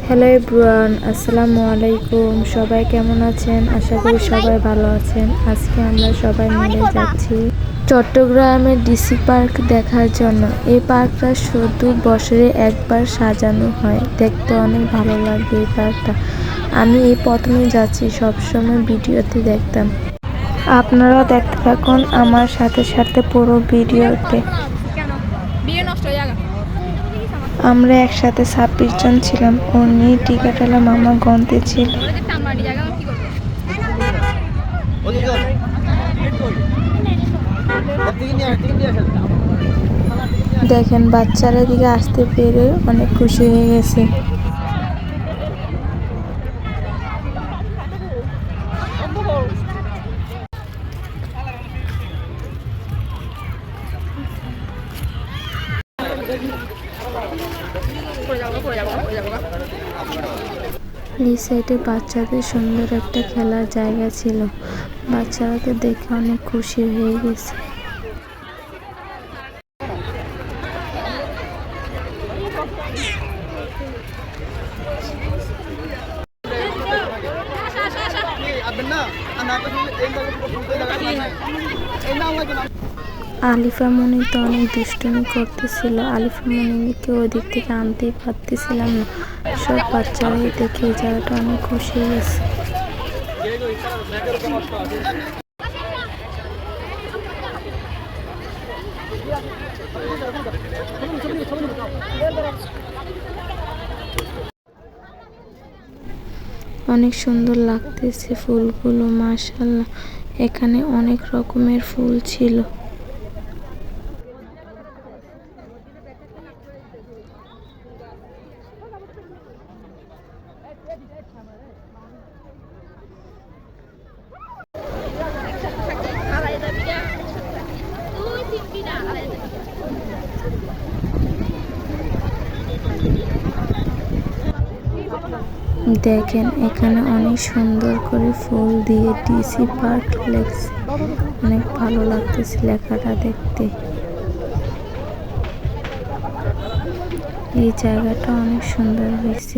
Hello everyone, আসসালামু আলাইকুম। সবাই কেমন আছেন? আশা করি সবাই ভালো আছেন। আজকে আমরা সবাই মিলে যাচ্ছি চট্টগ্রামের ডিসি পার্ক দেখার জন্য। এই পার্কটা শুধু বছরে একবার সাজানো হয়, দেখতে অনেক ভালো লাগে এই পার্কটা। আমি এই প্রথমে যাচ্ছি, সবসময় ভিডিওতে দেখতাম। আপনারাও দেখতে থাকুন আমার সাথে সাথে পুরো ভিডিওতে। আমরা একসাথে 26 জন ছিলাম। উনি টিকিট হলো মামা গন্তে ছিল। দেখেন বাচ্চারা দিকে আসতে পেরে অনেক খুশি হয়ে গেছে। এই সাইডে বাচ্চাদের সুন্দর একটা খেলার জায়গা ছিল। বাচ্চারা তো দেখে অনেক খুশি হয়ে গেছে। আলিফা মনি তো অনেক দুষ্টুমি করতেছিল। আলিফা মনিকে ওই দিক থেকে আনতেই পারতেছিলাম না। সব বাচ্চারাই দেখে এই জায়গাটা অনেক খুশি হয়ে গেছে। অনেক সুন্দর লাগতেছে ফুলগুলো, মাশাআল্লাহ। এখানে অনেক রকমের ফুল ছিল। দেখেন এখানে অনেক সুন্দর করে ফুল দিয়ে ডিসি পার্ক লেখছে। অনেক ভালো লাগতেছে লেখাটা দেখতে। এই জায়গাটা অনেক সুন্দর হয়েছে।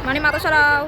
মানে মাথা সরাও।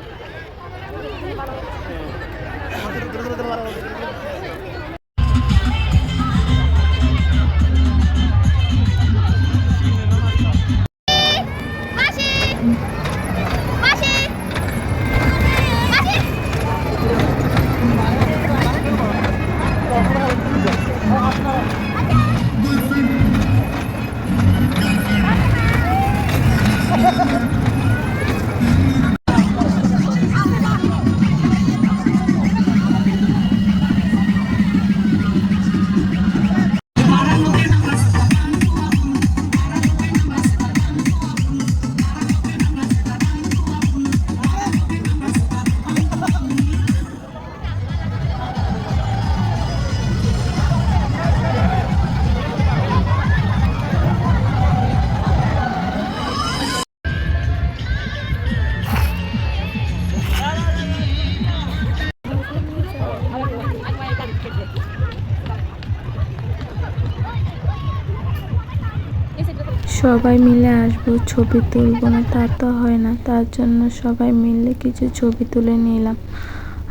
সবাই মিলে আসবো, ছবি তুলবো না তা তো হয় না। তার জন্য সবাই মিলে কিছু ছবি তুলে নিলাম।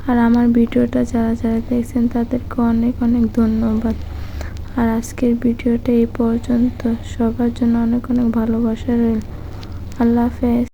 আর আমার ভিডিওটা যারা যারা দেখছেন তাদেরকে অনেক অনেক ধন্যবাদ। আর আজকের ভিডিওটা এই পর্যন্ত। সবার জন্য অনেক অনেক ভালোবাসা রইল। আল্লাহ হাফেজ।